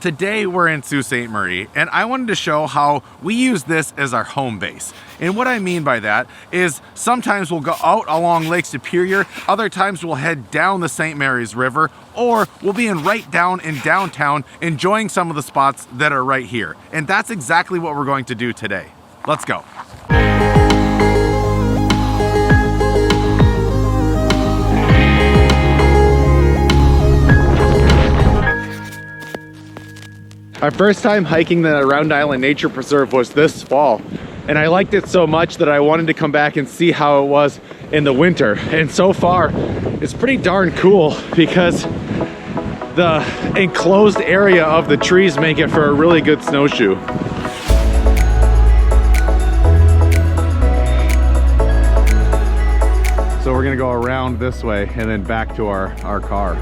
Today we're in Sault Ste. Marie, and I wanted to show how we use this as our home base. And what I mean by that is sometimes we'll go out along Lake Superior, other times we'll head down the St. Mary's River, or we'll be right down in downtown enjoying some of the spots that are right here. And that's exactly what we're going to do today. Let's go. Our first time hiking the Round Island Nature Preserve was this fall, and I liked it so much that I wanted to come back and see how it was in the winter. And so far, it's pretty darn cool because the enclosed area of the trees make it for a really good snowshoe. So we're gonna go around this way and then back to our car.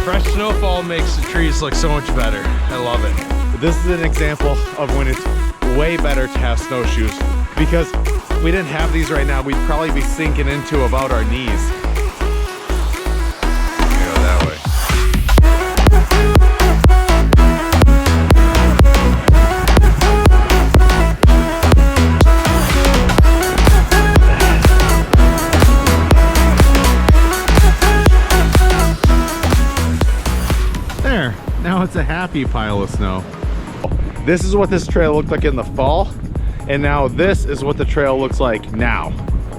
Fresh snowfall makes the trees look so much better. I love it. This is an example of when it's way better to have snowshoes, because if we didn't have these right now, we'd probably be sinking into about our knees. Go that way. There, now it's a happy pile of snow. This is what this trail looked like in the fall, and now this is what the trail looks like now.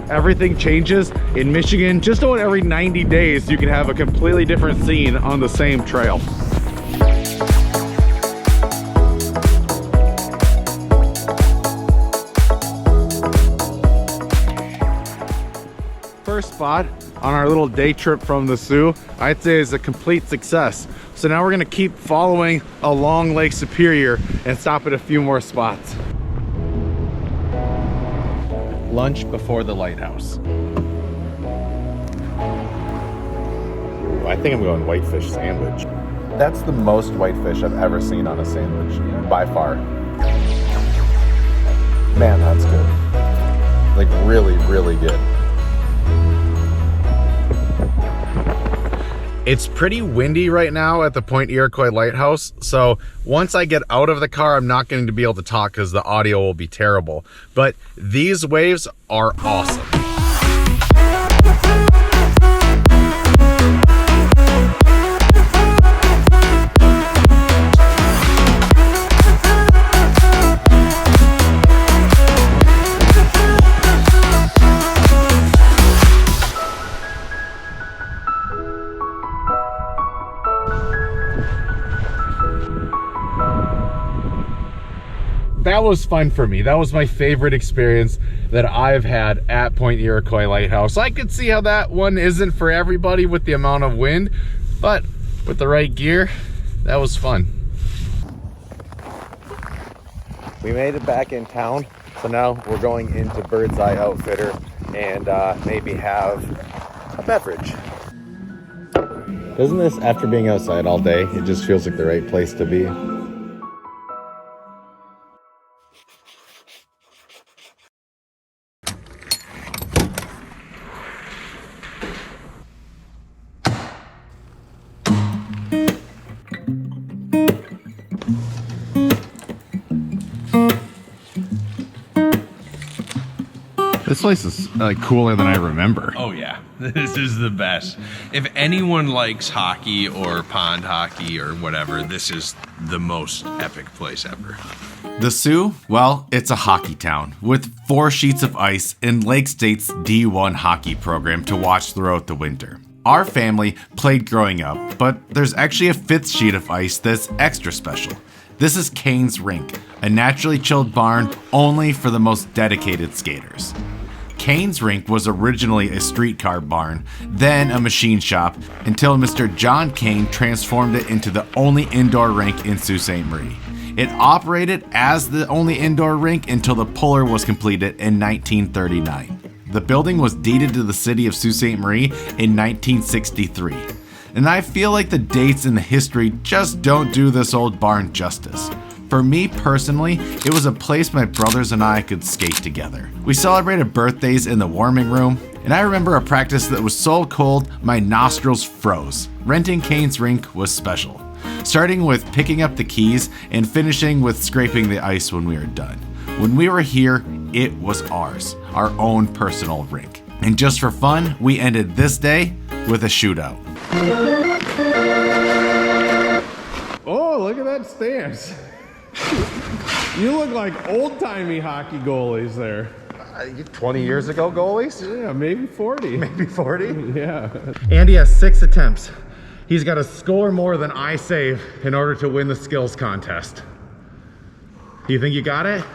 Everything changes in Michigan. Just about every 90 days, you can have a completely different scene on the same trail. First spot on our little day trip from the Soo, I'd say is a complete success. So now we're gonna keep following along Lake Superior and stop at a few more spots. Lunch before the Lighthouse. Ooh, I think I'm going whitefish sandwich. That's the most whitefish I've ever seen on a sandwich, by far. Man, that's good. Like really, really good. It's pretty windy right now at the Point Iroquois Lighthouse, so once I get out of the car, I'm not going to be able to talk because the audio will be terrible. But these waves are awesome. That was fun for me. That was my favorite experience that I've had at Point Iroquois Lighthouse. I could see how that one isn't for everybody with the amount of wind, but with the right gear, that was fun. We made it back in town, so now we're going into Bird's Eye Outfitter and maybe have a beverage. Doesn't this, after being outside all day, it just feels like the right place to be? This place is cooler than I remember. Oh yeah, this is the best. If anyone likes hockey or pond hockey or whatever, this is the most epic place ever. The Soo, well, it's a hockey town with 4 sheets of ice and Lake State's D1 hockey program to watch throughout the winter. Our family played growing up, but there's actually a 5th sheet of ice that's extra special. This is Kaines Rink, a naturally chilled barn only for the most dedicated skaters. Kaines Rink was originally a streetcar barn, then a machine shop, until Mr. John Kane transformed it into the only indoor rink in Sault Ste. Marie. It operated as the only indoor rink until the puller was completed in 1939. The building was deeded to the city of Sault Ste. Marie in 1963. And I feel like the dates in the history just don't do this old barn justice. For me personally, it was a place my brothers and I could skate together. We celebrated birthdays in the warming room, And I remember a practice that was so cold my nostrils froze. Renting Kaines Rink was special, starting with picking up the keys and finishing with scraping the ice when we were done. When we were here, it was ours, our own personal rink. And just for fun, we ended this day with a shootout. Oh, look at that stance. You look like old-timey hockey goalies there. 20 years ago goalies? Yeah, maybe 40. Maybe 40? Yeah. Andy has 6 attempts. He's got to score more than I save in order to win the skills contest. Do you think you got it?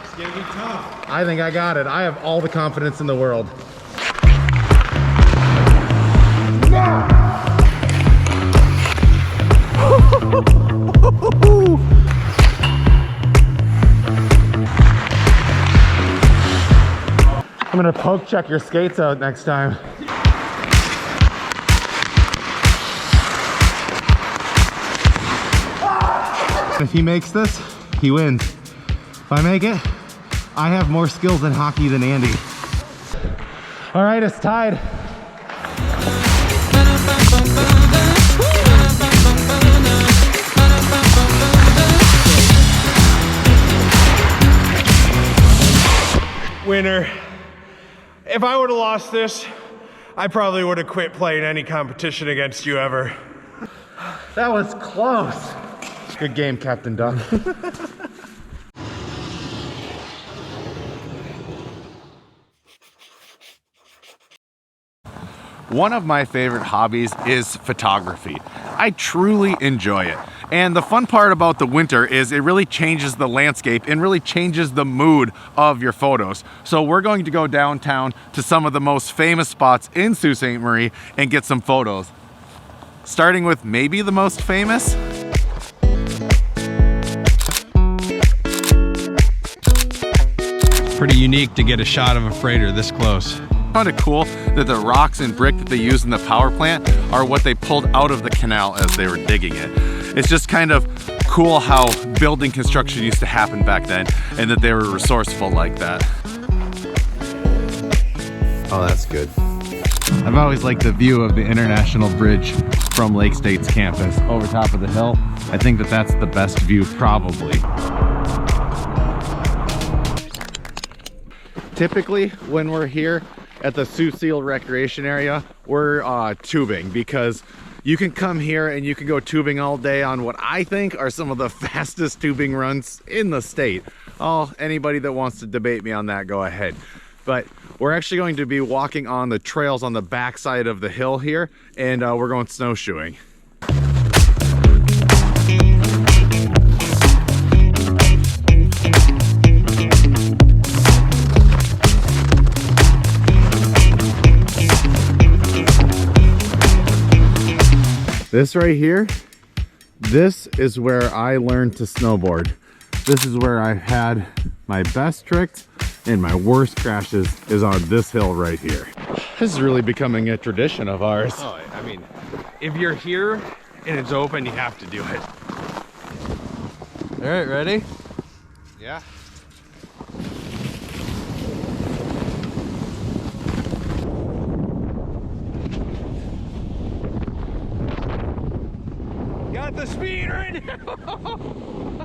It's gonna be tough. I think I got it. I have all the confidence in the world. I'm gonna poke check your skates out next time. If he makes this, he wins. If I make it, I have more skills in hockey than Andy. All right, it's tied. Winner. If I would have lost this, I probably would have quit playing any competition against you ever. That was close. Good game, Captain Duck. One of my favorite hobbies is photography. I truly enjoy it. And the fun part about the winter is it really changes the landscape and really changes the mood of your photos. So we're going to go downtown to some of the most famous spots in Sault Ste. Marie and get some photos. Starting with maybe the most famous. Pretty unique to get a shot of a freighter this close. Kind of cool that the rocks and brick that they use in the power plant are what they pulled out of the canal as they were digging it. It's just kind of cool how building construction used to happen back then and that they were resourceful like that. Oh, that's good. I've always liked the view of the International Bridge from Lake State's campus over top of the hill. I think that that's the best view probably. Typically when we're here at the Sault Seal Recreation Area, we're tubing because you can come here and you can go tubing all day on what I think are some of the fastest tubing runs in the state. Oh, anybody that wants to debate me on that, go ahead. But we're actually going to be walking on the trails on the backside of the hill here, and we're going snowshoeing. This right here, this is where I learned to snowboard. This is where I've had my best tricks and my worst crashes is on this hill right here. This is really becoming a tradition of ours. Oh, I mean, if you're here and it's open, you have to do it. All right, ready? Yeah. Got the speed right now.